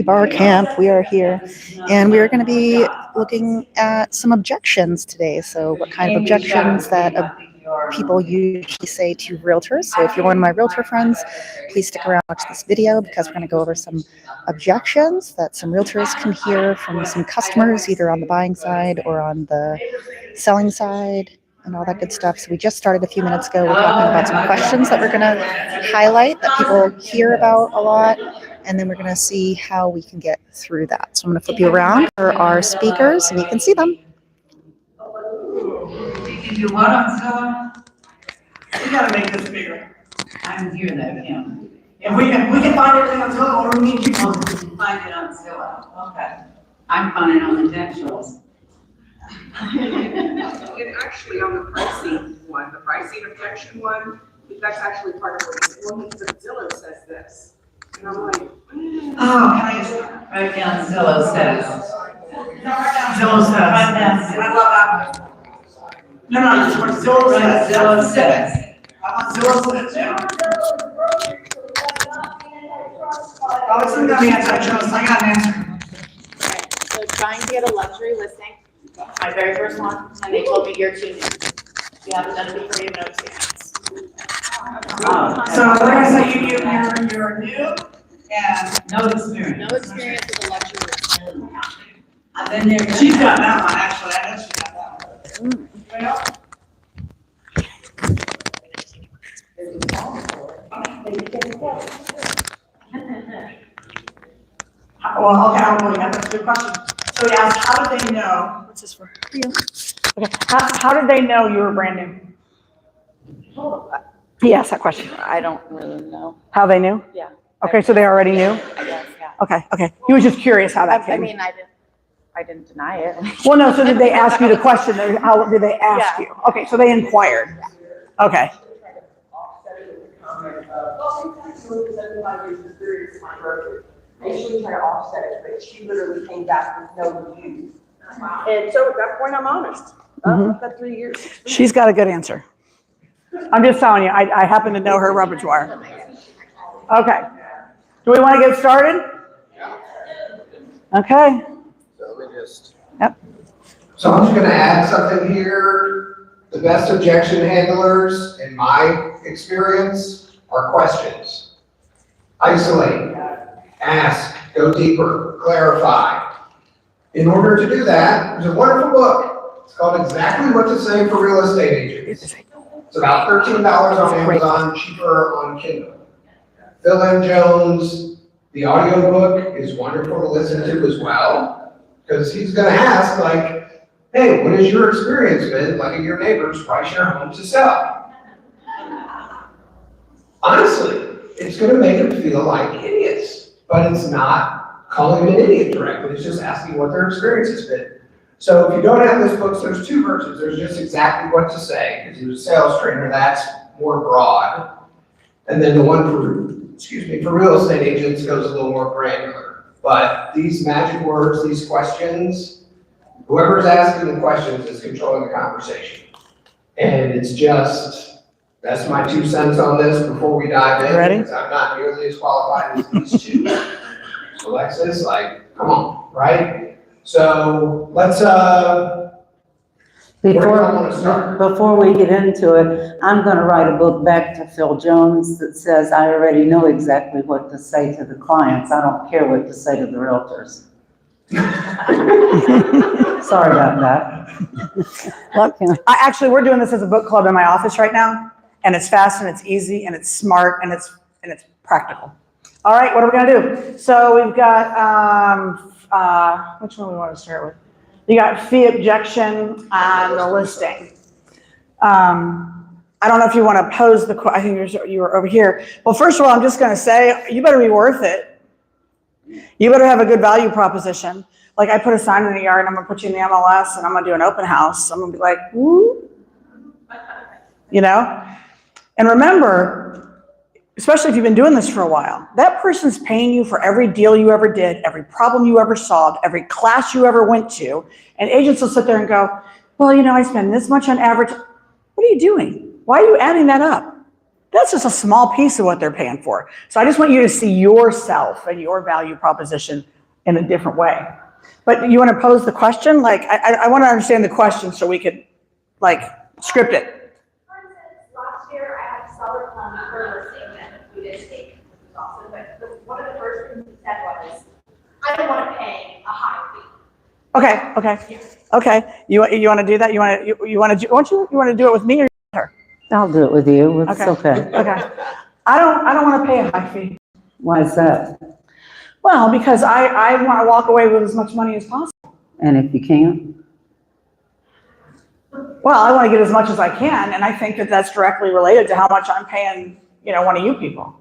REBAR camp. We are here, and we are going to be looking at some objections today. So what kind of objections that people usually say to realtors. So if you're one of my realtor friends, please stick around and watch this video because we're going to go over some objections that some realtors can hear from some customers, either on the buying side or on the selling side, and all that good stuff. So we just started a few minutes ago. We're talking about some questions that we're going to highlight that people hear about a lot, and then we're going to see how we can get through that. So I'm going to flip you around for our speakers, and you can see them. Did you what on Zillow? We gotta make this bigger. I'm here though, Kim. If we can find everything on Zillow, what do we need you to find it on Zillow? Okay. I'm finding on Objections. And actually on the pricing one, the pricing objection one, that's actually part of what it's one that Zillow says this. And I'm like, Oh, can I just write down Zillow says? Zillow says. Write down Zillow. I love that. No, it's what Zillow says. Zillow says. I want Zillow says, yeah. Augustine got me answer. I got an answer. Okay, so trying to get a luxury listing, my very first one, and they told me you're too new. You haven't done it before, you have no experience. So like I said, you're new and no experience. No experience with a luxury listing. I've been there. She's got that one, actually. I know she got that one. Well, okay, I'm going to that's a good question. So he asked, how did they know? What's this for you? Okay, how did they know you were brand new? He asked that question. I don't really know. How they knew? Yeah. Okay, so they already knew? I guess, yeah. Okay. He was just curious how that I came. mean, I didn't deny it. Well, no, so did they ask you the question? How did they ask you? Okay, so they inquired. Okay. She tried to offset it, but she literally came back with no reviews. And so at that point, I'm honest. I've got 3 years. She's got a good answer. I'm just telling you, I happen to know her repertoire. Okay. Do we want to get started? Okay. So let me just. Yep. So I'm just going to add something here. The best objection handlers, in my experience, are questions. Isolate, ask, go deeper, clarify. In order to do that, there's a wonderful book. It's called Exactly What to Say for Real Estate Agents. It's about $13 on Amazon, cheaper on Kindle. Phil M. Jones, the audiobook is wonderful to listen to as well, because he's going to ask, like, hey, what has your experience been letting your neighbors price your home to sell? Honestly, it's going to make them feel like idiots, but it's not calling them an idiot directly. It's just asking what their experience has been. So if you don't have this book, there's two versions. There's just Exactly What to Say, because he was a sales trainer, that's more broad. And then the one for real estate agents goes a little more granular. But these magic words, these questions, whoever's asking the questions is controlling the conversation. And it's just, that's my 2 cents on this before we dive in. Ready? Because I'm not nearly as qualified as these two. So Alexis, like, come on, right? So let's, Before we get into it, I'm gonna write a book back to Phil Jones that says, I already know exactly what to say to the clients. I don't care what to say to the realtors. Sorry about that. Well, actually, we're doing this as a book club in my office right now, and it's fast and it's easy and it's smart and it's practical. All right, what are we gonna do? So we've got, which one we want to start with? You got fee objection on the listing. I don't know if you want to pose the question. I think you were over here. Well, first of all, I'm just going to say, you better be worth it. You better have a good value proposition. Like I put a sign in the yard and I'm going to put you in the MLS and I'm going to do an open house. I'm going to be like, woo. You know? And remember, especially if you've been doing this for a while, that person's paying you for every deal you ever did, every problem you ever solved, every class you ever went to. And agents will sit there and go, well, you know, I spend this much on average. What are you doing? Why are you adding that up? That's just a small piece of what they're paying for. So I just want you to see yourself and your value proposition in a different way. But you want to pose the question? Like, I want to understand the question so we could, like, script it. For instance, last year I had a seller come for a listing that we did take, which was awesome, but one of the first things he said was, I don't want to pay a high fee. Okay. You want to do that? You want to do it with me or her? I'll do it with you. It's okay. Okay. I don't want to pay a high fee. Why is that? Well, because I want to walk away with as much money as possible. And if you can't? Well, I want to get as much as I can, and I think that that's directly related to how much I'm paying, one of you people.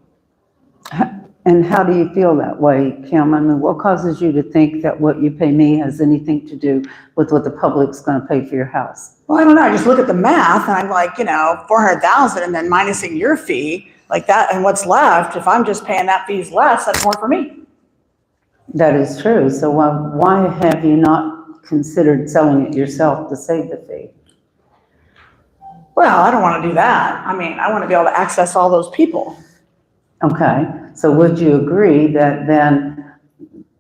And how do you feel that way, Kim? I mean, what causes you to think that what you pay me has anything to do with what the public's going to pay for your house? Well, I don't know. I just look at the math, and I'm like, 400,000, and then minusing your fee, like that, and what's left, if I'm just paying that fee's less, that's more for me. That is true. So why have you not considered selling it yourself to save the fee? Well, I don't want to do that. I mean, I want to be able to access all those people. Okay, so would you agree that then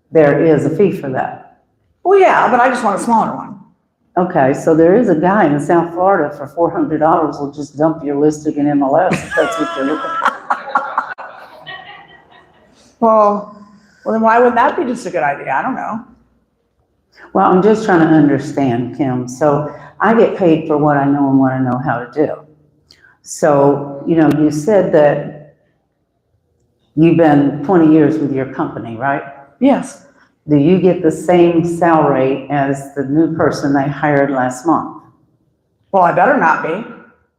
there is a fee for that? Well, yeah, but I just want a smaller one. Okay, so there is a guy in South Florida for $400 will just dump your listing in MLS if that's what you're looking for. Well, then why would that be just a good idea? I don't know. Well, I'm just trying to understand, Kim. So I get paid for what I know and what I know how to do. So, you said that you've been 20 years with your company, right? Yes. Do you get the same salary as the new person they hired last month? Well, I better not be.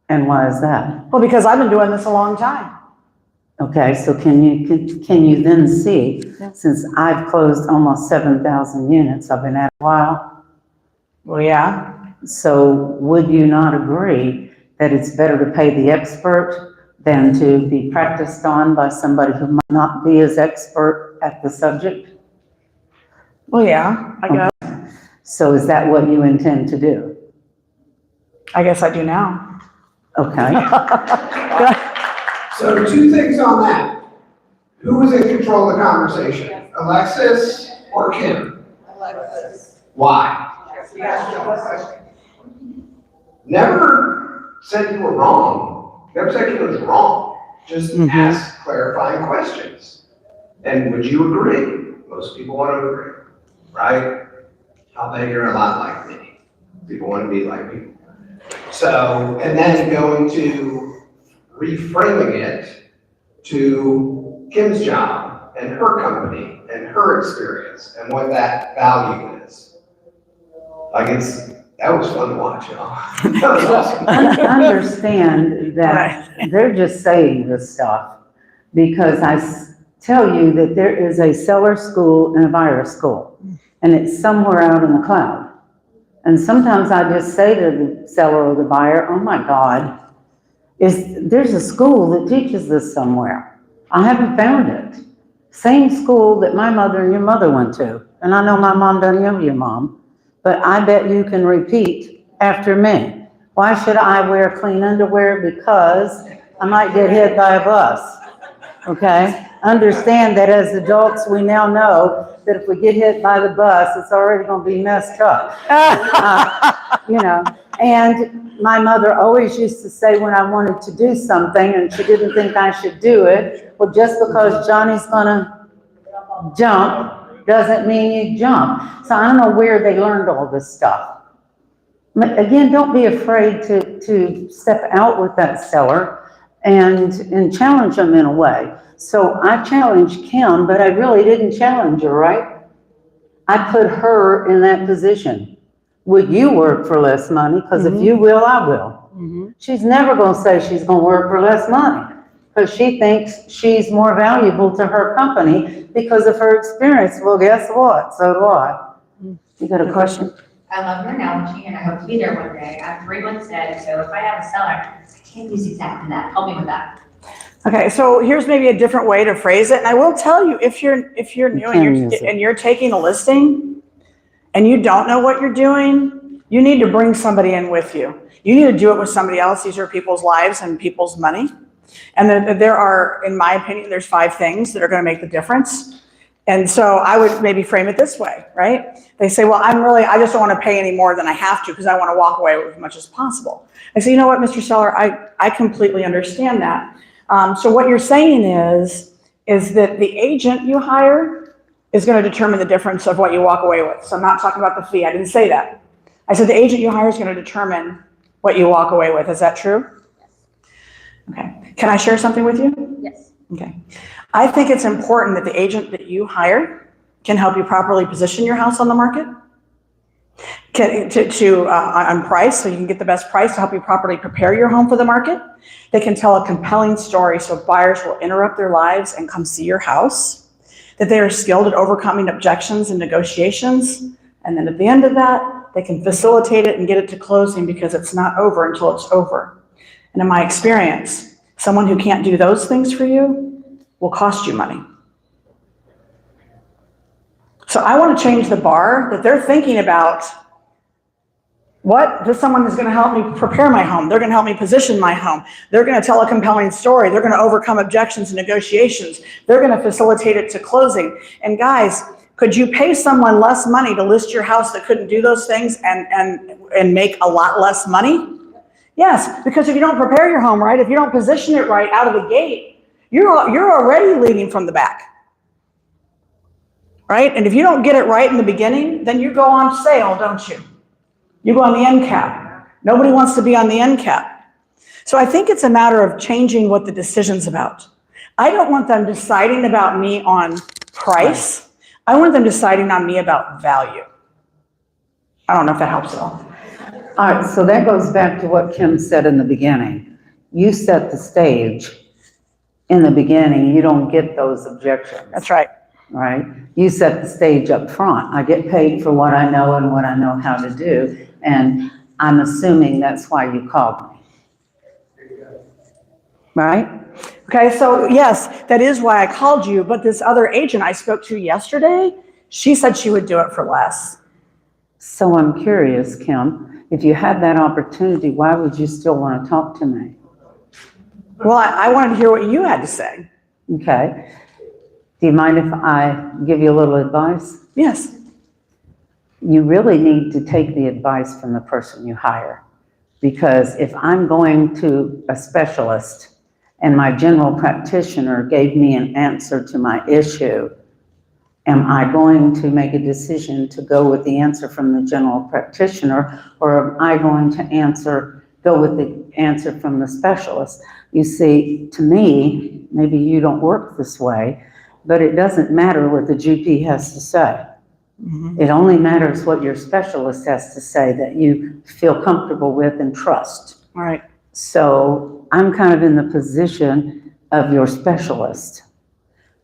And why is that? Well, because I've been doing this a long time. Okay, so can you then see, since I've closed almost 7,000 units, I've been at it a while. Well, yeah. So would you not agree that it's better to pay the expert than to be practiced on by somebody who might not be as expert at the subject? Well, yeah, I guess. Okay. So is that what you intend to do? I guess I do now. Okay. So 2 things on that. Who was in control of the conversation? Alexis or Kim? Alexis. Why? Never said you were wrong. Never said you was wrong. Just ask clarifying questions. And would you agree? Most people want to agree, right? I'll bet you're a lot like me. People want to be like me. So, and then going to reframing it to Kim's job and her company and her experience and what that value is. That was fun to watch, y'all. That was awesome. Understand that they're just saying this stuff because I tell you that there is a seller school and a buyer school, and it's somewhere out in the cloud. And sometimes I just say to the seller or the buyer, oh my God, there's a school that teaches this somewhere. I haven't found it. Same school that my mother and your mother went to. And I know my mom doesn't know your mom, but I bet you can repeat after me. Why should I wear clean underwear? Because I might get hit by a bus, okay? Understand that as adults, we now know that if we get hit by the bus, it's already gonna be messed up. And my mother always used to say when I wanted to do something and she didn't think I should do it, well, just because Johnny's gonna jump doesn't mean you jump. So I don't know where they learned all this stuff. Again, don't be afraid to step out with that seller and challenge them in a way. So I challenged Kim, but I really didn't challenge her, right? I put her in that position. Would you work for less money? Because if you will, I will. She's never going to say she's going to work for less money because she thinks she's more valuable to her company because of her experience. Well, guess what? So do I. You got a question? I love your analogy and I hope to be there one day. I'm 3 months in, so if I have a seller, I can't use exactly that. Help me with that. Okay, so here's maybe a different way to phrase it. And I will tell you, if you're new and you're taking a listing and you don't know what you're doing, you need to bring somebody in with you. You need to do it with somebody else. These are people's lives and people's money. And there are, in my opinion, there's 5 things that are going to make the difference. And so I would maybe frame it this way, right? They say, well, I just don't want to pay any more than I have to because I want to walk away with as much as possible. I say, you know what, Mr. Seller, I completely understand that. So what you're saying is that the agent you hire is going to determine the difference of what you walk away with. So I'm not talking about the fee. I didn't say that. I said the agent you hire is going to determine what you walk away with. Is that true? Okay. Can I share something with you? Yes. Okay. I think it's important that the agent that you hire can help you properly position your house on the market, on price, so you can get the best price to help you properly prepare your home for the market. They can tell a compelling story so buyers will interrupt their lives and come see your house, that they are skilled at overcoming objections and negotiations. And then at the end of that, they can facilitate it and get it to closing because it's not over until it's over. And in my experience, someone who can't do those things for you will cost you money. So I want to change the bar that they're thinking about. What? This someone is going to help me prepare my home. They're going to help me position my home. They're going to tell a compelling story. They're going to overcome objections and negotiations. They're going to facilitate it to closing. And guys, could you pay someone less money to list your house that couldn't do those things and make a lot less money? Yes, because if you don't prepare your home right, if you don't position it right out of the gate, you're already leading from the back. Right? And if you don't get it right in the beginning, then you go on sale, don't you? You go on the end cap. Nobody wants to be on the end cap. So I think it's a matter of changing what the decision's about. I don't want them deciding about me on price. I want them deciding on me about value. I don't know if that helps at all. All right, so that goes back to what Kim said in the beginning. You set the stage in the beginning, you don't get those objections. That's right. Right? You set the stage up front. I get paid for what I know and what I know how to do, and I'm assuming that's why you called me. Right? Okay, so yes, that is why I called you, but this other agent I spoke to yesterday, she said she would do it for less. So I'm curious, Kim, if you had that opportunity, why would you still want to talk to me? Well, I wanted to hear what you had to say. Okay. Do you mind if I give you a little advice? Yes. You really need to take the advice from the person you hire. Because if I'm going to a specialist and my general practitioner gave me an answer to my issue, am I going to make a decision to go with the answer from the general practitioner, or am I going to go with the answer from the specialist? You see, to me, maybe you don't work this way, but it doesn't matter what the GP has to say. Mm-hmm. It only matters what your specialist has to say that you feel comfortable with and trust. All right. So I'm kind of in the position of your specialist.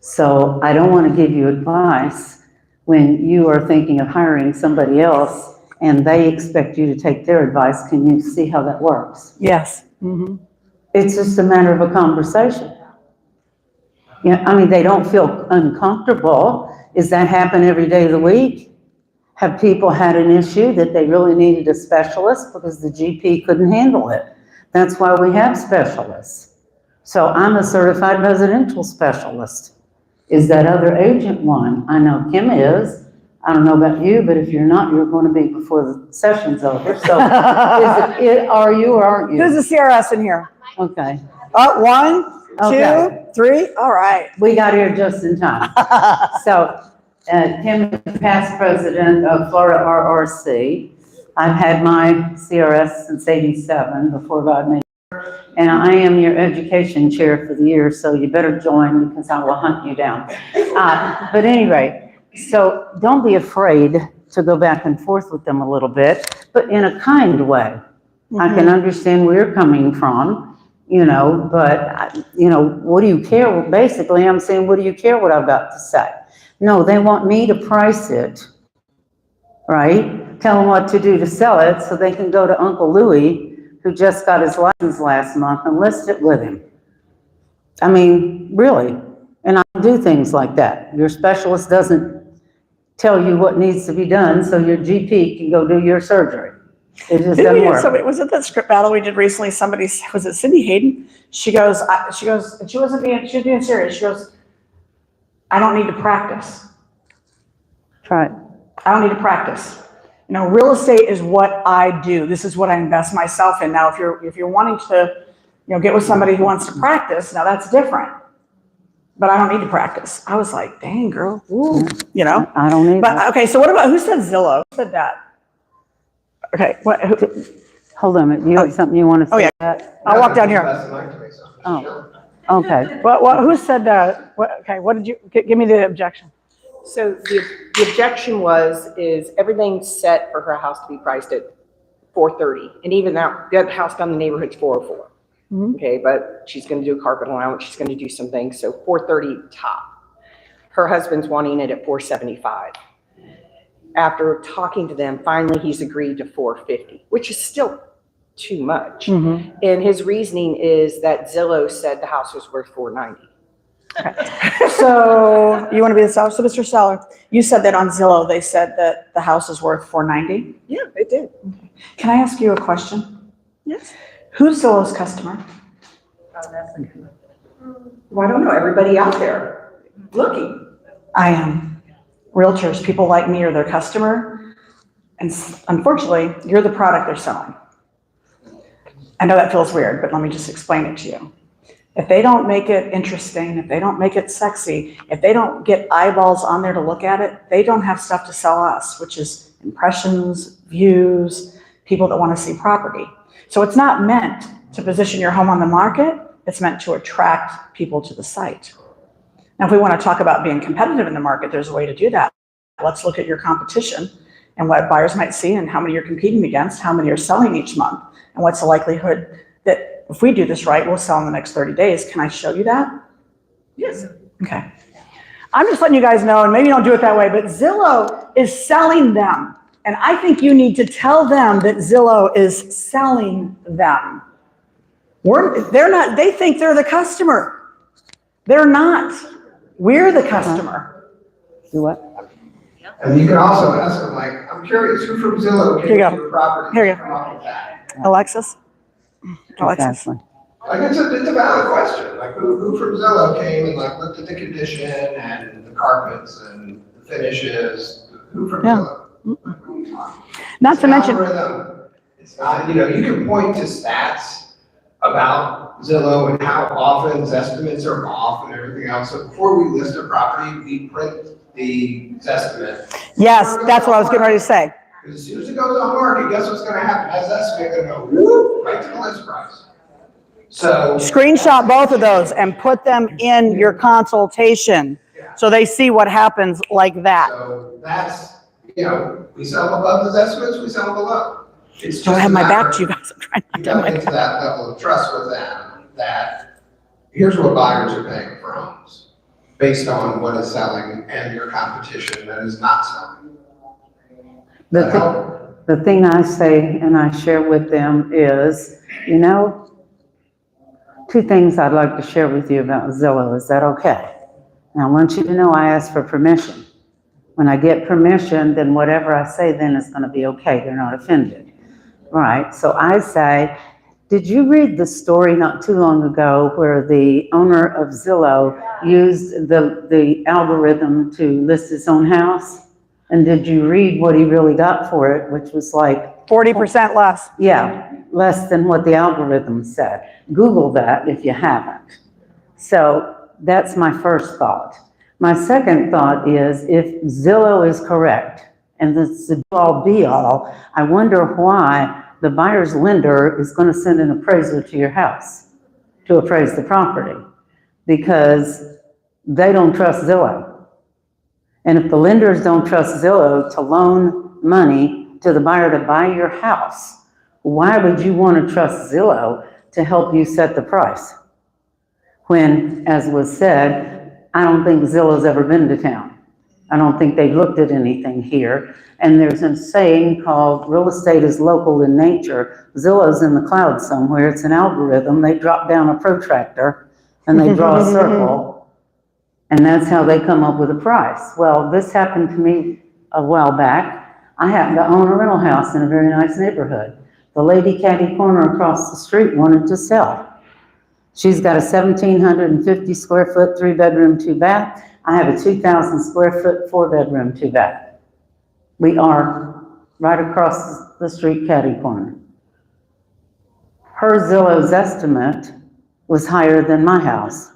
So I don't want to give you advice when you are thinking of hiring somebody else and they expect you to take their advice. Can you see how that works? Yes. Mm-hmm. It's just a matter of a conversation. Yeah, I mean, they don't feel uncomfortable. Does that happen every day of the week? Have people had an issue that they really needed a specialist because the GP couldn't handle it? That's why we have specialists. So I'm a certified residential specialist. Is that other agent one? I know Kim is. I don't know about you, but if you're not, you're going to be before the session's over. So are you or aren't you? Who's the CRS in here? Okay. 1, 2, Okay. 3. All right. We got here just in time. So Kim is past president of Florida RRC. I've had my CRS since '87, before God made me. And I am your education chair for the year, so you better join because I will hunt you down. But anyway, so don't be afraid to go back and forth with them a little bit, but in a kind way. Mm-hmm. I can understand where you're coming from, but, what do you care? Well, basically, I'm saying, what do you care what I'm about to say? No, they want me to price it, right? Tell them what to do to sell it so they can go to Uncle Louie, who just got his license last month, and list it with him. I mean, really. And I do things like that. Your specialist doesn't tell you what needs to be done so your GP can go do your surgery. It just Didn't doesn't we have work. somebody, was it that script battle we did recently? Somebody, was it Cindy Hayden? She goes, and she was being serious. She goes, I don't need to practice. That's right. I don't need to practice. You know, real estate is what I do. This is what I invest myself in. Now, if you're wanting to, you know, get with somebody who wants to practice, now that's different. But I don't need to practice. I was like, dang, girl, ooh, you know? I don't need But, that. okay, so what about, who said Zillow? Who said that? Okay, what, who, Hold on a minute. You have something you want to say? Oh, yeah. That? I'll walk down here. Oh. Okay. Who said that? Okay, what did you, give me the objection. So the objection is everything's set for her house to be priced at 430, and even that, the other house down the neighborhood's 404. Okay, but she's gonna do a carpet allowance, she's gonna do some things, so 430 top. Her husband's wanting it at 475. After talking to them, finally he's agreed to 450, which is still too much. And his reasoning is that Zillow said the house was worth 490. So you want to be the seller? So Mr. Seller, you said that on Zillow, they said that the house is worth 490. Yeah, they did. Can I ask you a question? Yes. Who's Zillow's customer? Well, I don't know, everybody out there looking. I am. Realtors, people like me are their customer. And unfortunately, you're the product they're selling. I know that feels weird, but let me just explain it to you. If they don't make it interesting, if they don't make it sexy, if they don't get eyeballs on there to look at it, they don't have stuff to sell us, which is impressions, views, people that want to see property. So it's not meant to position your home on the market. It's meant to attract people to the site. Now, if we want to talk about being competitive in the market, there's a way to do that. Let's look at your competition and what buyers might see and how many you're competing against, how many are selling each month, and what's the likelihood that if we do this right, we'll sell in the next 30 days. Can I show you that? Yes. Okay. I'm just letting you guys know, and maybe you don't do it that way, but Zillow is selling them. And I think you need to tell them that Zillow is selling them. They're not, they think they're the customer. They're not. We're the customer. Do what? And you can also ask them, like, I'm curious, who from Zillow Here you came go. to your property? Here you go. Come up with that. Alexis? Alexis? Exactly. Like, it's a valid question, like, who from Zillow came and like looked at the condition and the carpets and the finishes, who from Yeah. Zillow? Not It's to an mention, algorithm. It's not, you know, you can point to stats about Zillow and how often estimates are off and everything else. So before we list a property, we print the estimate. yes, that's what I was getting ready to say. Because as soon as it goes on market, guess what's gonna happen? As estimate, gonna go whoop, right to the list price. So. Screenshot both of those and put them in your consultation so they see what happens like that. So that's, you know, we sell above those estimates, we sell below. It's Don't just have a my back matter to you of- guys. I'm trying You not to have gotta my get to that level of trust with them, that here's what buyers are paying for homes, based on what is selling and your competition that is not selling. The That thing, help? the thing I say and I share with them is, you know, two things I'd like to share with you about Zillow. Is that okay? Now, I want you to know I ask for permission. When I get permission, then whatever I say then is going to be okay. They're not offended. All right. So I say, did you read the story not too long ago where the owner of Zillow used the algorithm to list his own house? And did you read what he really got for it, which was like 40% less. yeah, less than what the algorithm said. Google that if you haven't. So that's my first thought. My second thought is if Zillow is correct, and this is the all be all, I wonder why the buyer's lender is going to send an appraiser to your house to appraise the property, because they don't trust Zillow. And if the lenders don't trust Zillow to loan money to the buyer to buy your house, why would you want to trust Zillow to help you set the price? When, as was said, I don't think Zillow's ever been to town. I don't think they've looked at anything here. And there's a saying called real estate is local in nature. Zillow's in the cloud somewhere. It's an algorithm. They drop down a protractor and they draw a circle. And that's how they come up with a price. Well, this happened to me a while back. I happen to own a rental house in a very nice neighborhood. The lady catty corner across the street wanted to sell. She's got a 1,750 square foot, 3-bedroom, 2-bath. I have a 2,000 square foot, 4-bedroom, 2-bath. We are right across the street catty corner. Her Zillow's estimate was higher than my house.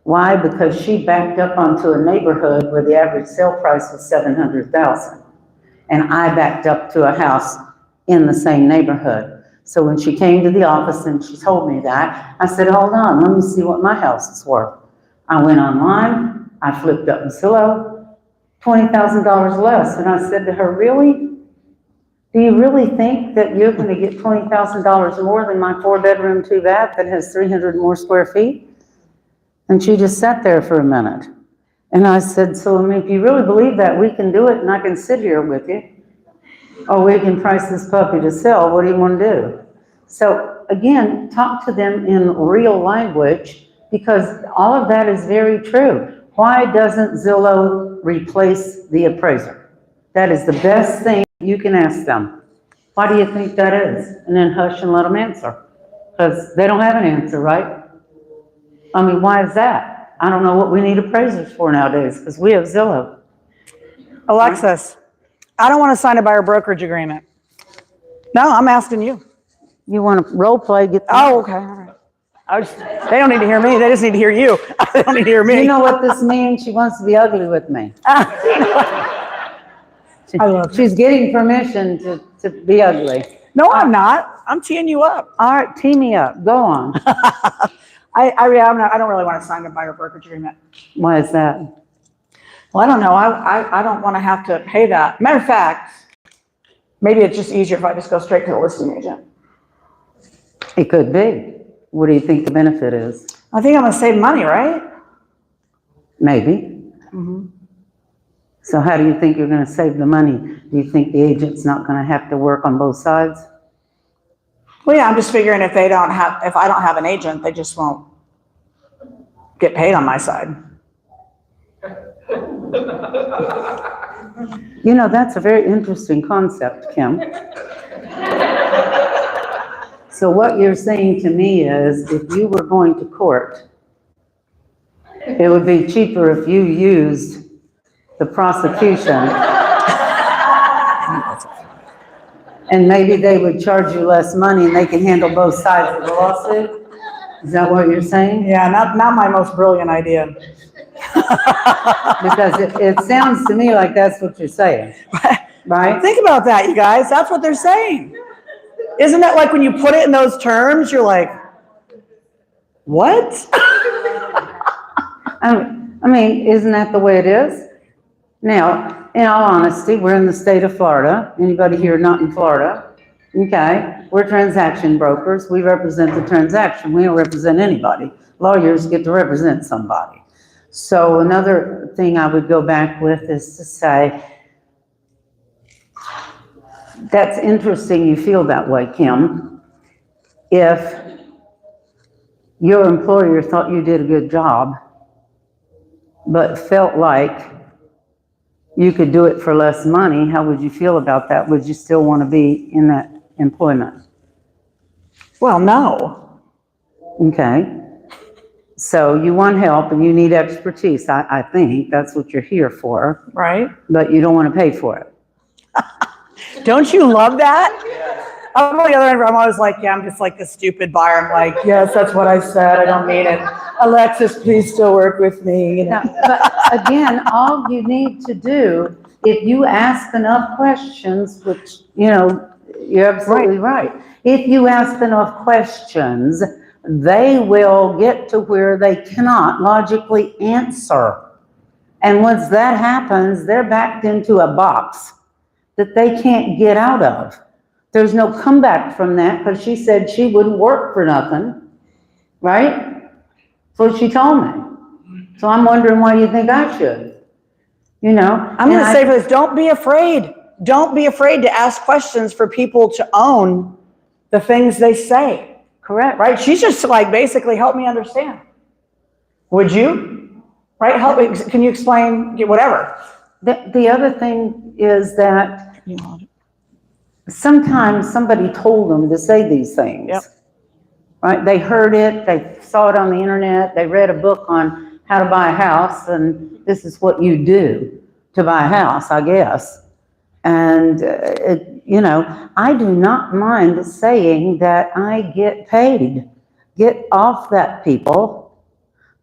Why? Because she backed up onto a neighborhood where the average sale price was $700,000. And I backed up to a house in the same neighborhood. So when she came to the office and she told me that, I said, hold on, let me see what my house is worth. I went online, I flipped up Zillow, $20,000 less. And I said to her, really? Do you really think that you're going to get $20,000 more than my 4-bedroom, 2-bath that has 300 more square feet? And she just sat there for a minute. And I said, so I mean, if you really believe that, we can do it and I can sit here with you. Or we can price this puppy to sell. What do you want to do? So again, talk to them in real language because all of that is very true. Why doesn't Zillow replace the appraiser? That is the best thing you can ask them. Why do you think that is? And then hush and let them answer. Because they don't have an answer, right? I mean, why is that? I don't know what we need appraisers for nowadays because we have Zillow. Alexis, I don't want to sign a buyer brokerage agreement. No, I'm asking you. You want to role play? Get Oh, okay, all right. They don't need to hear me. They just need to hear you. They don't need to hear me. You know what this means? She wants to be ugly with me. I love She's getting permission to be ugly. No, I'm not. I'm teeing you up. All right, tee me up. Go on. I don't really want to sign a buyer brokerage agreement. Why is that? Well, I don't know. I don't want to have to pay that. Matter of fact, maybe it's just easier if I just go straight to the listing agent. It could be. What do you think the benefit is? I think I'm going to save money, right? Maybe. So how do you think you're going to save the money? Do you think the agent's not going to have to work on both sides? Well, yeah, I'm just figuring if I don't have an agent, they just won't get paid on my side. You know, that's a very interesting concept, Kim. So what you're saying to me is if you were going to court, it would be cheaper if you used the prosecution. And maybe they would charge you less money and they can handle both sides of the lawsuit? Is that what you're saying? Yeah, not my most brilliant idea. Because it sounds to me like that's what you're saying, right? Think about that, you guys. That's what they're saying. Isn't that like when you put it in those terms, you're like, what? I mean, isn't that the way it is? Now, in all honesty, we're in the state of Florida. Anybody here not in Florida? Okay, we're transaction brokers. We represent the transaction. We don't represent anybody. Lawyers get to represent somebody. So another thing I would go back with is to say, that's interesting you feel that way, Kim. If your employer thought you did a good job, but felt like you could do it for less money, how would you feel about that? Would you still want to be in that employment? Well, no. Okay. So you want help and you need expertise. I think that's what you're here for. Right? But you don't want to pay for it. Don't you love that? On the other end, I'm always like, yeah, I'm just like the stupid buyer. I'm like, yes, that's what I said. I don't mean it. Alexis, please still work with me. You know? But again, all you need to do, if you ask enough questions, which, you know, you're absolutely right. If you ask enough questions, they will get to where they cannot logically answer. And once that happens, they're backed into a box that they can't get out of. There's no comeback from that because she said she wouldn't work for nothing, right? That's what she told me. So I'm wondering why you think I should, you know? I'm going to say for this, don't be afraid. Don't be afraid to ask questions for people to own the things they say. Correct. Right? She's just like, basically, help me understand. Would you? Right? Help me. Can you explain whatever? The other thing is that sometimes somebody told them to say these things. Yep. Right? They heard it, they saw it on the internet, they read a book on how to buy a house, and this is what you do to buy a house, I guess. And, I do not mind saying that I get paid. Get off that, people.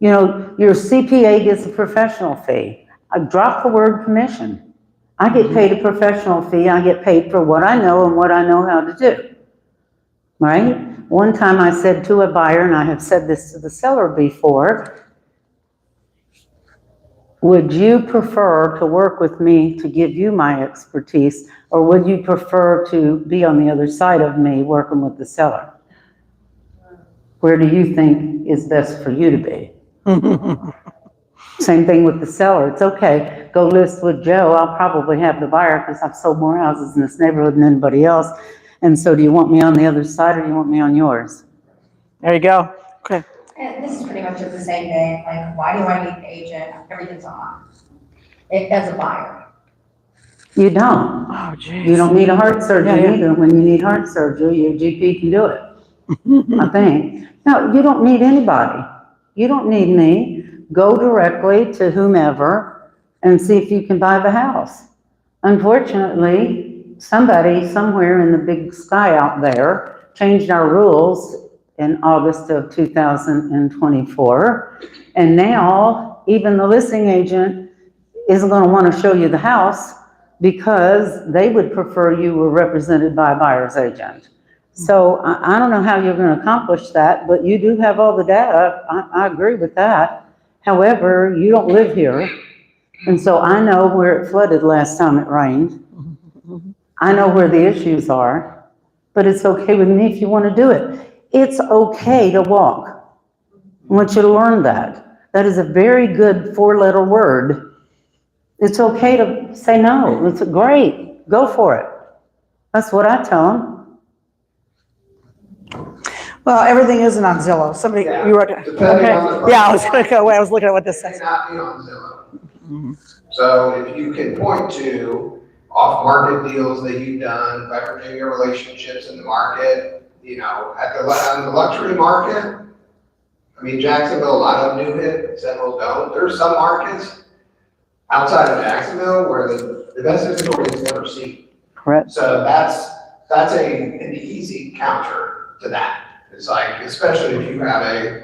Your CPA gets a professional fee. I drop the word commission. I get paid a professional fee. I get paid for what I know and what I know how to do. Right? One time I said to a buyer, and I have said this to the seller before, would you prefer to work with me to give you my expertise, or would you prefer to be on the other side of me working with the seller? Where do you think is best for you to be? Same thing with the seller. It's okay, go list with Joe. I'll probably have the buyer because I've sold more houses in this neighborhood than anybody else. And so do you want me on the other side or do you want me on yours? There you go. Okay. And this is pretty much the same thing, like, why do I need an agent? Everything's on. As a buyer. You don't. Oh, geez. You don't need a heart surgeon Yeah. either. When you need heart surgery, your GP can do it, I think. No, you don't need anybody. You don't need me. Go directly to whomever and see if you can buy the house. Unfortunately, somebody somewhere in the big sky out there changed our rules in August of 2024. And now even the listing agent isn't going to want to show you the house because they would prefer you were represented by a buyer's agent. So I don't know how you're going to accomplish that, but you do have all the data. I agree with that. However, you don't live here. And so I know where it flooded last time it rained. I know where the issues are, but it's okay with me if you want to do it. It's okay to walk. I want you to learn that. That is a very good 4-letter word. It's okay to say no. It's great. Go for it. That's what I tell them. Well, everything isn't on Zillow. Somebody, Yeah, you wrote, depending okay. on the Yeah, I was gonna go away. I was looking at what this May says. not be on Zillow. So if you can point to off-market deals that you've done, leveraging your relationships in the market, on the luxury market, I mean, Jacksonville, a lot of them do it, several don't. There's some markets outside of Jacksonville where the best inventory is never seen. Correct. So that's an easy counter to that. It's like, especially if you have I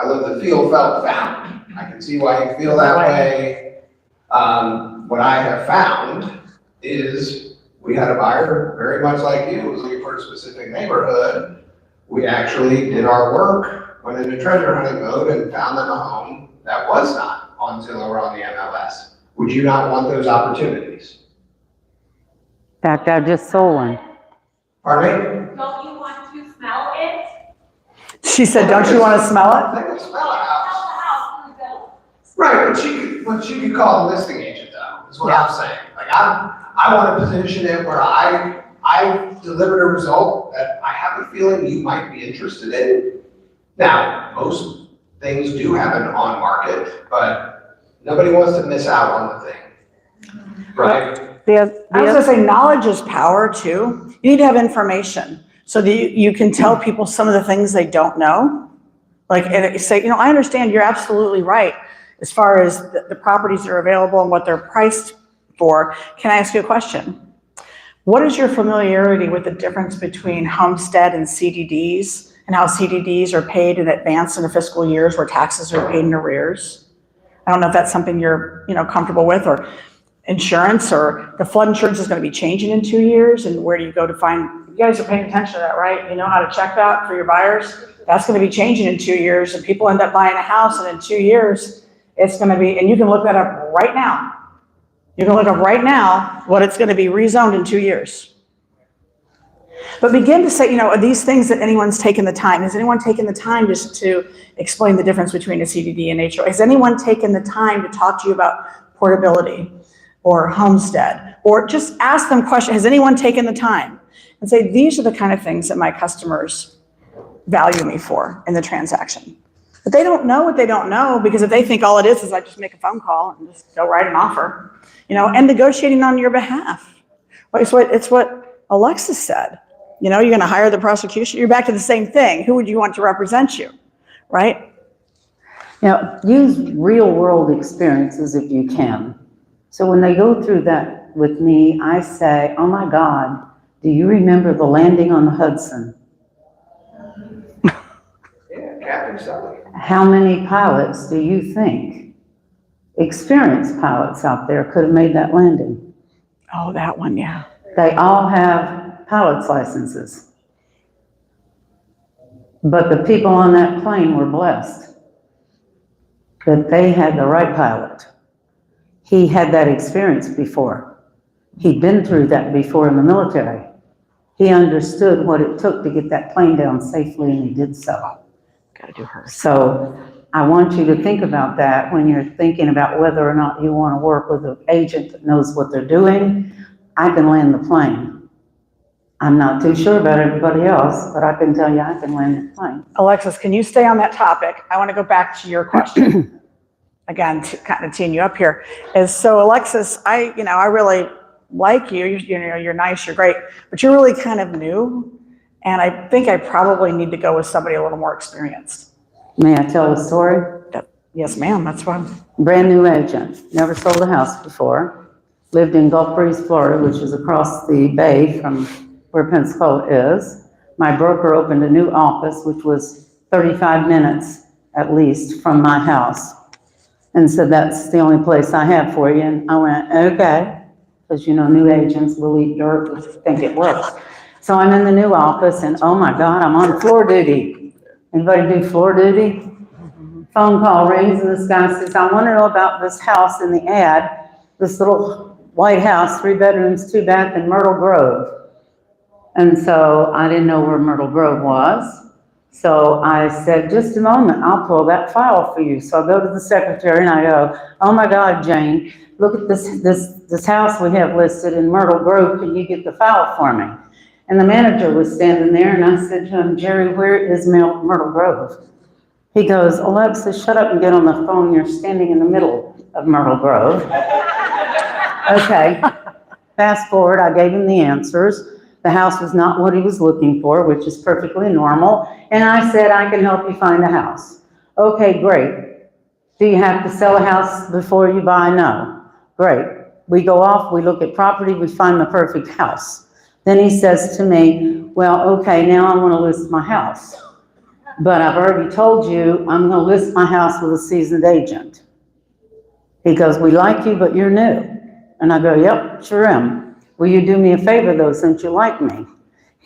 live the feel, felt, found. I can see why you feel that way. What I have found is we had a buyer very much like you, was looking for a specific neighborhood. We actually did our work, went into treasure hunting mode and found them a home that was not on Zillow or on the MLS. Would you not want those opportunities? In fact, I just sold one. Pardon me? Don't you want to smell it? She said, don't you want to smell it? They can smell a Smell house. the house through Zillow. Right, but she could call a listing agent though, is what I'm saying. Like I want to position it where I delivered a result that I have a feeling you might be interested in. Now, most things do happen on market, but nobody wants to miss out on the thing, right? I was gonna say, knowledge is power too. You need to have information so that you can tell people some of the things they don't know. Like, and say, I understand, you're absolutely right as far as the properties that are available and what they're priced for. Can I ask you a question? What is your familiarity with the difference between homestead and CDDs and how CDDs are paid in advance in the fiscal years where taxes are paid in arrears? I don't know if that's something you're, comfortable with, or insurance, or the flood insurance is going to be changing in 2 years, and where do you go to find, you guys are paying attention to that, right? You know how to check that for your buyers? That's going to be changing in 2 years, and people end up buying a house, and in 2 years, it's going to be, and you can look that up right now. You can look up right now what it's going to be rezoned in 2 years. But begin to say, are these things that anyone's taken the time? Has anyone taken the time just to explain the difference between a CDD and HOA? Has anyone taken the time to talk to you about portability or homestead? Or just ask them questions. Has anyone taken the time? And say, these are the kind of things that my customers value me for in the transaction. But they don't know what they don't know, because if they think all it is I just make a phone call and just go write an offer, and negotiating on your behalf. It's what Alexis said. You know, you're going to hire the prosecution. You're back to the same thing. Who would you want to represent you, right? Now, use real world experiences if you can. So when they go through that with me, I say, oh my God, do you remember the landing on the Hudson? Yeah, Captain Sully. How many pilots do you think, experienced pilots out there, could have made that landing? Oh, that one, yeah. They all have pilot's licenses. But the people on that plane were blessed that they had the right pilot. He had that experience before. He'd been through that before in the military. He understood what it took to get that plane down safely, and he did so. Gotta do her. So I want you to think about that when you're thinking about whether or not you want to work with an agent that knows what they're doing. I can land the plane. I'm not too sure about everybody else, but I can tell you I can land the plane. Alexis, can you stay on that topic? I want to go back to your question. Again, to kind of teeing you up here is, so Alexis, I really like you. You're nice, you're great, but you're really kind of new. And I think I probably need to go with somebody a little more experienced. May I tell a story? Yes, ma'am, that's fine. Brand new agent, never sold a house before, lived in Gulf Breeze, Florida, which is across the bay from where Pensacola is. My broker opened a new office, which was 35 minutes at least from my house, and said, that's the only place I have for you. And I went, okay, because new agents will eat dirt and think it works. So I'm in the new office, and oh my God, I'm on floor duty. Anybody do floor duty? Phone call rings, and this guy says, I want to know about this house in the ad, this little white house, 3 bedrooms, 2 bath in Myrtle Grove. And so I didn't know where Myrtle Grove was. So I said, just a moment, I'll pull that file for you. So I go to the secretary and I go, oh my God, Jane, look at this house we have listed in Myrtle Grove. Can you get the file for me? And the manager was standing there, and I said to him, Jerry, where is Myrtle Grove? He goes, Alexis, shut up and get on the phone. You're standing in the middle of Myrtle Grove. Okay, fast forward, I gave him the answers. The house was not what he was looking for, which is perfectly normal. And I said, I can help you find a house. Okay, great. Do you have to sell a house before you buy? No. Great. We go off, we look at property, we find the perfect house. Then he says to me, well, okay, now I want to list my house. But I've already told you I'm going to list my house with a seasoned agent. He goes, we like you, but you're new. And I go, yep, sure am. Will you do me a favor though, since you like me?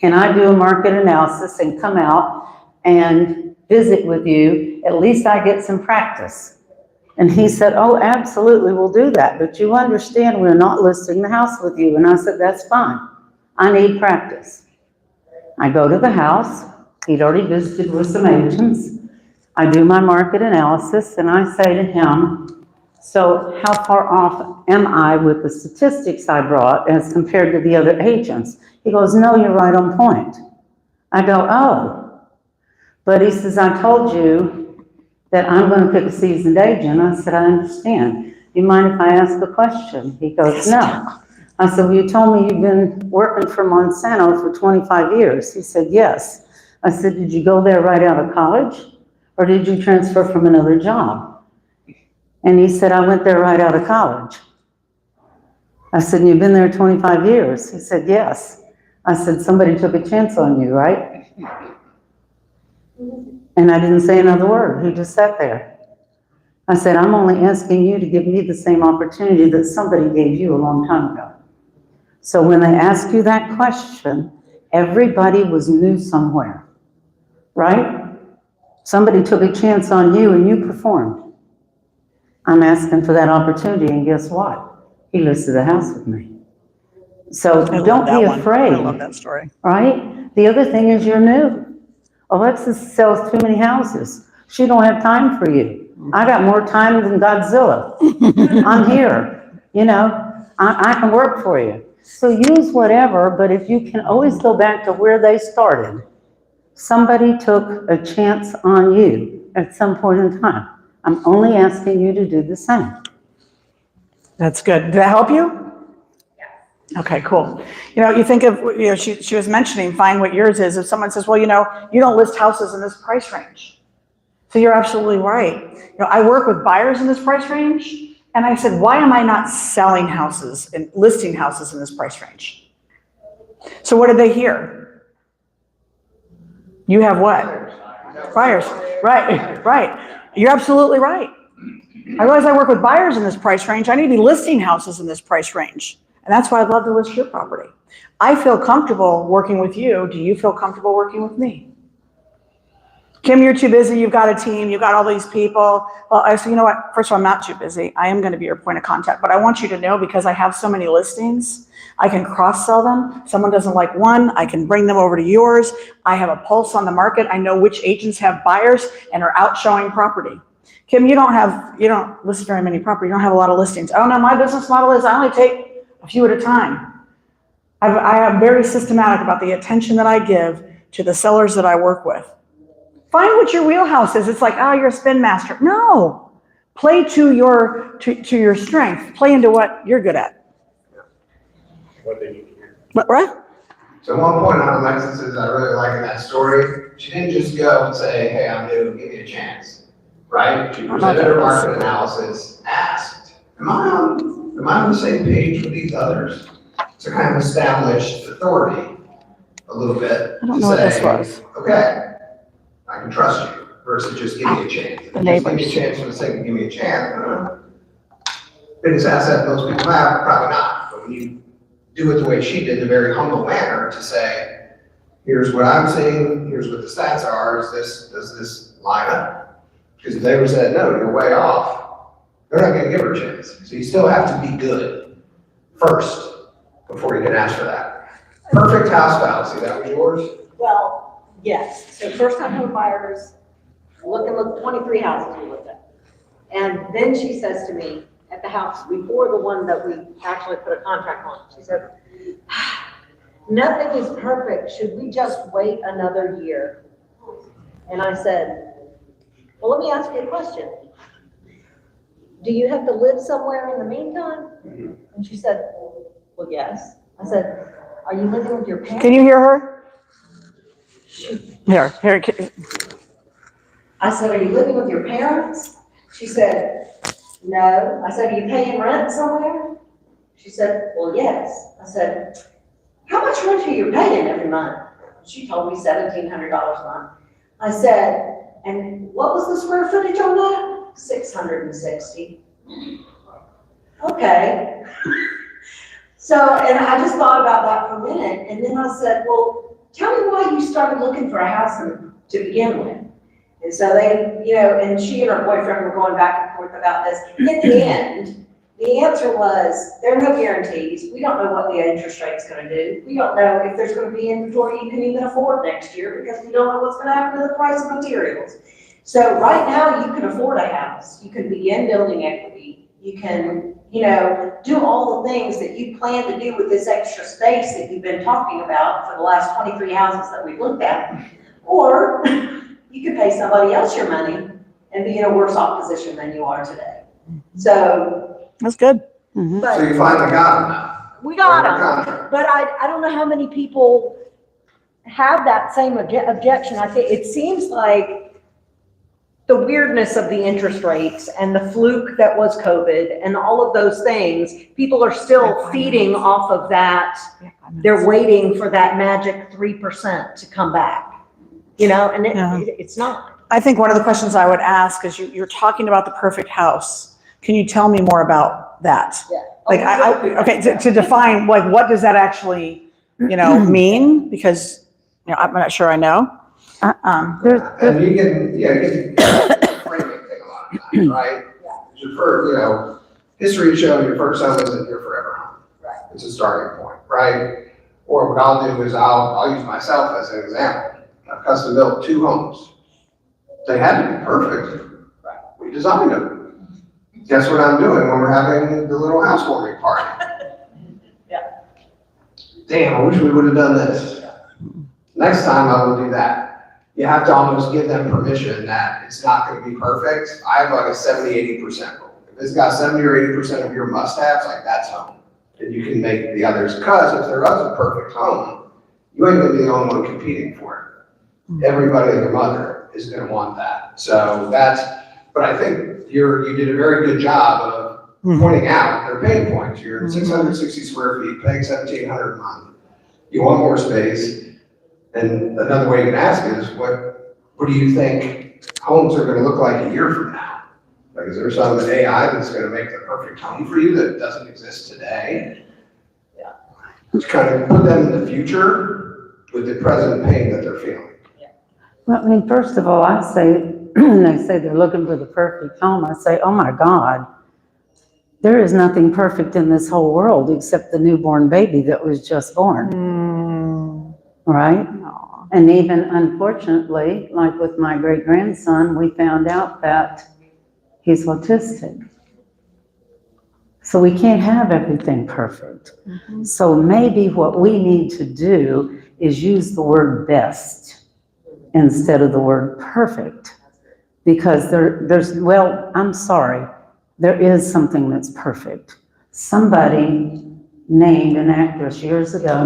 Can I do a market analysis and come out and visit with you? At least I get some practice. And he said, oh, absolutely, we'll do that. But you understand we're not listing the house with you. And I said, that's fine. I need practice. I go to the house. He'd already visited with some agents. I do my market analysis and I say to him, so how far off am I with the statistics I brought as compared to the other agents? He goes, no, you're right on point. I go, oh. But he says, I told you that I'm going to pick a seasoned agent. I said, I understand. Do you mind if I ask a question? He goes, no. I said, well, you told me you've been working for Monsanto for 25 years. He said, yes. I said, did you go there right out of college? Or did you transfer from another job? And he said, I went there right out of college. I said, you've been there 25 years? He said, yes. I said, somebody took a chance on you, right? And I didn't say another word. He just sat there. I said, I'm only asking you to give me the same opportunity that somebody gave you a long time ago. So when they ask you that question, everybody was new somewhere, right? Somebody took a chance on you and you performed. I'm asking for that opportunity, and guess what? He listed a house with me. So don't be afraid. I love that story. Right? The other thing is you're new. Alexis sells too many houses. She don't have time for you. I got more time than Godzilla. I'm here. I can work for you. So use whatever, but if you can always go back to where they started. Somebody took a chance on you at some point in time. I'm only asking you to do the same. That's good. Did that help you? Okay, cool. You know, you think of, you know, she was mentioning, find what yours is. If someone says, well, you know, you don't list houses in this price range. So you're absolutely right. You know, I work with buyers in this price range, and I said, why am I not selling houses and listing houses in this price range? So what did they hear? You have what? Buyers. Right, right. You're absolutely right. I realize I work with buyers in this price range. I need to be listing houses in this price range. And that's why I'd love to list your property. I feel comfortable working with you. Do you feel comfortable working with me? Kim, you're too busy. You've got a team. You've got all these people. Well, I said, you know what? First of all, I'm not too busy. I am going to be your point of contact. But I want you to know, because I have so many listings, I can cross-sell them. If someone doesn't like one, I can bring them over to yours. I have a pulse on the market. I know which agents have buyers and are out showing property. Kim, you don't list very many properties. You don't have a lot of listings. Oh no, my business model is I only take a few at a time. I am very systematic about the attention that I give to the sellers that I work with. Find what your wheelhouse is. It's like, oh, you're a spin master. No, play to your strength. Play into what you're good at. What they need to hear. Right? So one point on Alexis's I really like in that story, she didn't just go and say, hey, I'm new, give me a chance, right? She presented her market analysis, asked, am I on the same page with these others? To kind of establish authority a little bit. I don't know what this was. Okay, I can trust you, versus just give me a chance. If you just give me a chance for the sake of give me a chance, biggest asset most people have, probably not. But when you do it the way she did, in a very humble manner, to say, here's what I'm seeing, here's what the stats are, does this line up? Because if they were said, no, you're way off, they're not gonna give her a chance. So you still have to be good first before you can ask for that. Perfect house fallacy, that was yours? Well, yes. So first time home buyers, look, 23 houses we looked at. And then she says to me at the house before the one that we actually put a contract on, she said, nothing is perfect. Should we just wait another year? And I said, well, let me ask you a question. Do you have to live somewhere in the meantime? And she said, well, yes. I said, are you living with your parents? Can you hear her? Here. I said, are you living with your parents? She said, no. I said, are you paying rent somewhere? She said, well, yes. I said, how much rent are you paying every month? She told me $1,700 a month. I said, and what was the square footage on that? 660. Okay. So, and I just thought about that for a minute, and then I said, well, tell me why you started looking for a house to begin with. And so they, you know, and she and her boyfriend were going back and forth about this. At the end, the answer was, there are no guarantees. We don't know what the interest rate's gonna do. We don't know if there's gonna be inventory you can even afford next year, because we don't know what's gonna happen to the price of materials. So right now, you can afford a house. You can begin building equity. You can, you know, do all the things that you plan to do with this extra space that you've been talking about for the last 23 houses that we've looked at. Or you could pay somebody else your money and be in a worse off position than you are today. So. That's good. But So you finally got them now? we got Under them, contract. but I don't know how many people have that same objection. I think it seems like the weirdness of the interest rates and the fluke that was COVID and all of those things, people are still feeding off of that. They're waiting for that magic 3% to come back, you know, and it's not. I think one of the questions I would ask is you're talking about the perfect house. Can you tell me more about that? Yeah. Like, to define, like, what does that actually, you know, mean? Because, you know, I'm not sure I know. And you can framing thing a lot of times, right? Your first, you know, history has shown your first home isn't your forever home. Right. It's a starting point, right? Or what I'll do is I'll use myself as an example. I've custom built 2 homes. They had to be perfect. We designed them. Guess what I'm doing when we're having the little housewarming party? Yeah. Damn, I wish we would have done this. Next time I will do that. You have to almost give them permission that it's not going to be perfect. I have like a 70-80% rule. If it's got 70 or 80% of your must-haves, like that's home. and you can make the others, because if there was a perfect home, you ain't gonna be the only one competing for it. Everybody and their mother is gonna want that. So but I think you did a very good job of pointing out their pain points. You're in 660 square feet, paying 1,700 a month. You want more space. And another way you can ask is, what do you think homes are gonna look like a year from now? Like, is there some AI that's gonna make the perfect home for you that doesn't exist today? Yeah. Just kind of put them in the future with the present pain that they're feeling. Well, I mean, first of all, I say, when they say they're looking for the perfect home, I say, oh my God, there is nothing perfect in this whole world except the newborn baby that was just born. Right? And even unfortunately, like with my great-grandson, we found out that he's autistic. So we can't have everything perfect. So maybe what we need to do is use the word best instead of the word perfect. Because I'm sorry, there is something that's perfect. Somebody named an actress years ago,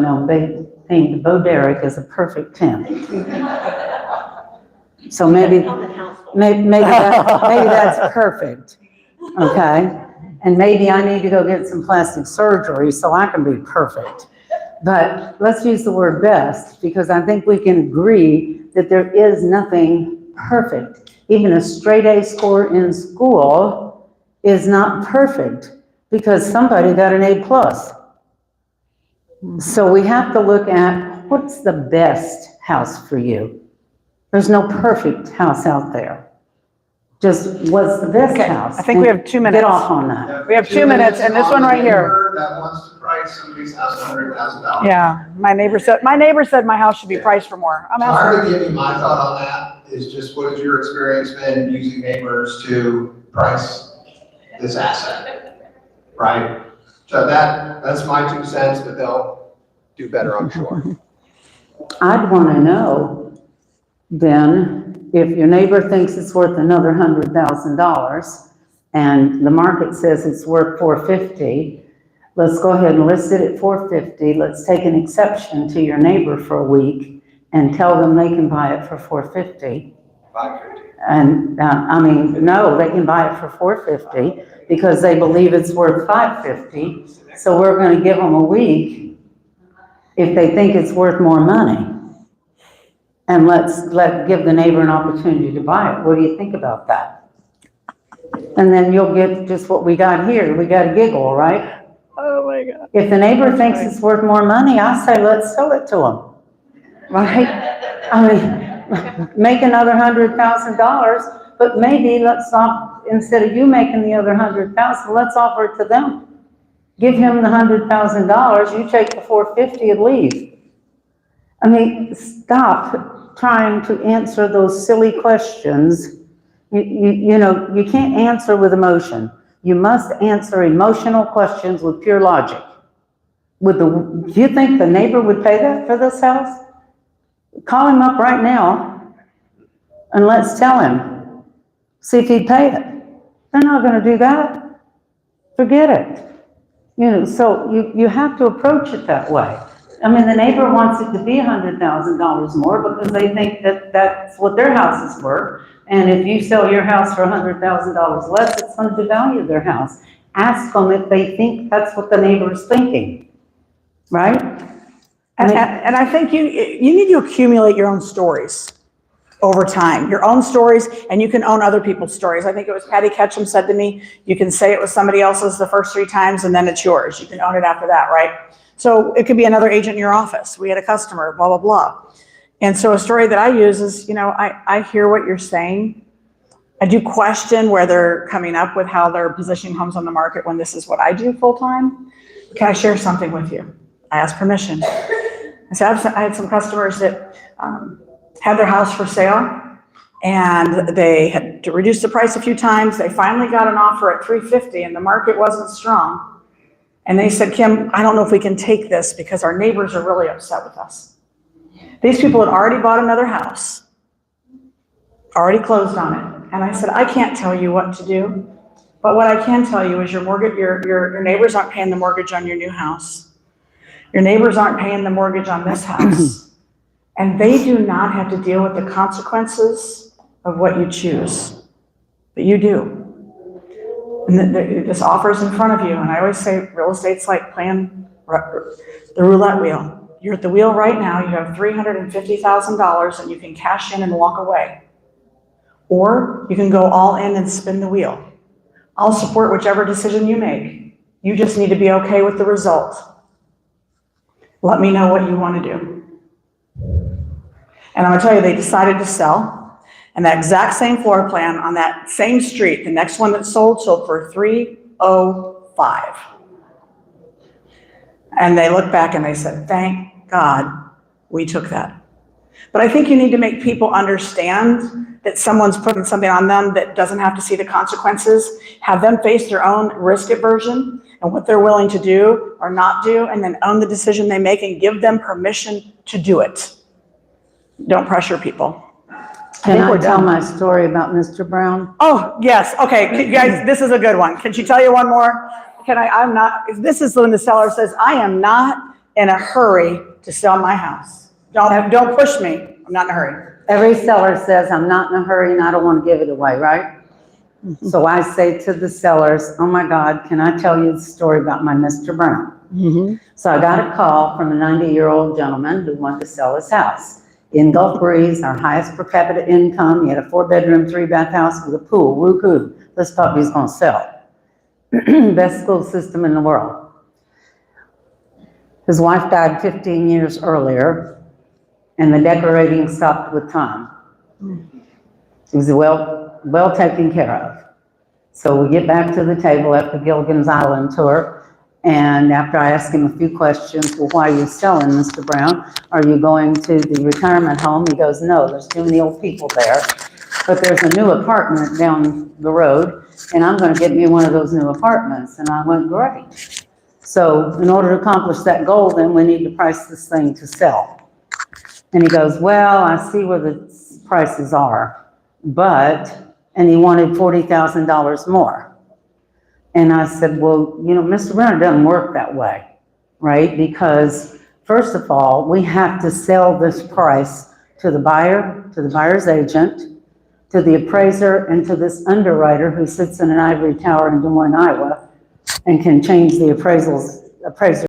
named Bo Derek as a perfect 10. So maybe that's perfect, okay? And maybe I need to go get some plastic surgery so I can be perfect. But let's use the word best, because I think we can agree that there is nothing perfect. Even a straight A score in school is not perfect because somebody got an A+. So we have to look at what's the best house for you. There's no perfect house out there. Just what's the best house? I think we have 2 minutes. Get off on that. We have 2 minutes, and this one right here. That wants to price somebody's house $100,000. Yeah, my neighbor said my house should be priced for more. I'm So I'm asking. gonna give you my thought on that, is just what has your experience been using neighbors to price this asset, right? So that's my 2 cents, but they'll do better, I'm sure. I'd want to know then if your neighbor thinks it's worth another $100,000 and the market says it's worth $450, let's go ahead and list it at $450. Let's take an exception to your neighbor for a week and tell them they can buy it for $450. $550. And no, they can buy it for $450 because they believe it's worth $550. So we're going to give them a week if they think it's worth more money. And give the neighbor an opportunity to buy it. What do you think about that? And then you'll get just what we got here. We got a giggle, right? Oh my God. If the neighbor thinks it's worth more money, I say, let's sell it to them, right? I mean, make another $100,000, but maybe instead of you making the other $100,000, let's offer it to them. Give him the $100,000, you take the $450 and leave. I mean, stop trying to answer those silly questions. You can't answer with emotion. You must answer emotional questions with pure logic. Do you think the neighbor would pay that for this house? Call him up right now and let's tell him. See if he'd pay it. They're not going to do that. Forget it. So you have to approach it that way. I mean, the neighbor wants it to be $100,000 more because they think that that's what their house is worth. And if you sell your house for $100,000 less, it's going to devalue their house. Ask them if they think that's what the neighbor is thinking, right? And I think you need to accumulate your own stories over time, your own stories, and you can own other people's stories. I think it was Patty Ketchum said to me, you can say it was somebody else's the first 3 times and then it's yours. You can own it after that, right? So it could be another agent in your office. We had a customer, blah, blah, blah. And so a story that I use is, I hear what you're saying. I do question where they're coming up with how they're positioning homes on the market when this is what I do full time. Can I share something with you? I asked permission. I said, I had some customers that had their house for sale and they had to reduce the price a few times. They finally got an offer at $350 and the market wasn't strong. And they said, Kim, I don't know if we can take this because our neighbors are really upset with us. These people had already bought another house, already closed on it. And I said, I can't tell you what to do. But what I can tell you is your mortgage, your neighbors aren't paying the mortgage on your new house. Your neighbors aren't paying the mortgage on this house. And they do not have to deal with the consequences of what you choose. But you do. And this offer's in front of you. And I always say real estate's like playing the roulette wheel. You're at the wheel right now. You have $350,000 and you can cash in and walk away. Or you can go all in and spin the wheel. I'll support whichever decision you make. You just need to be okay with the result. Let me know what you want to do. And I'm gonna tell you, they decided to sell, and that exact same floor plan on that same street, the next one that sold for $305. And they looked back and they said, thank God we took that. But I think you need to make people understand that someone's putting something on them that doesn't have to see the consequences, have them face their own risk aversion and what they're willing to do or not do, and then own the decision they make and give them permission to do it. Don't pressure people. Can I tell my story about Mr. Brown? Oh, yes, okay, guys, this is a good one. Can she tell you one more? This is when the seller says, I am not in a hurry to sell my house. Don't push me, I'm not in a hurry. Every seller says, I'm not in a hurry and I don't want to give it away, right? Mm-hmm. So I say to the sellers, oh my God, can I tell you the story about my Mr. Brown? Mm-hmm. So I got a call from a 90-year-old gentleman who wanted to sell his house. In Gulf Breeze, our highest per capita income, he had a 4-bedroom, 3-bath house with a pool, woo-hoo. This puppy's gonna sell. Best school system in the world. His wife died 15 years earlier, and the decorating stopped with time. He was well taken care of. So we get back to the table after Gilligan's Island tour, and after I ask him a few questions, well, why are you selling, Mr. Brown? Are you going to the retirement home? He goes, no, there's too many old people there, but there's a new apartment down the road, and I'm gonna get me one of those new apartments. And I went, great. So in order to accomplish that goal, then we need to price this thing to sell. And he goes, well, I see where the prices are, and he wanted $40,000 more. And I said, well, you know, Mr. Brown, it doesn't work that way, right? Because first of all, we have to sell this price to the buyer, to the buyer's agent, to the appraiser, and to this underwriter who sits in an ivory tower in Des Moines, Iowa, and can change the appraiser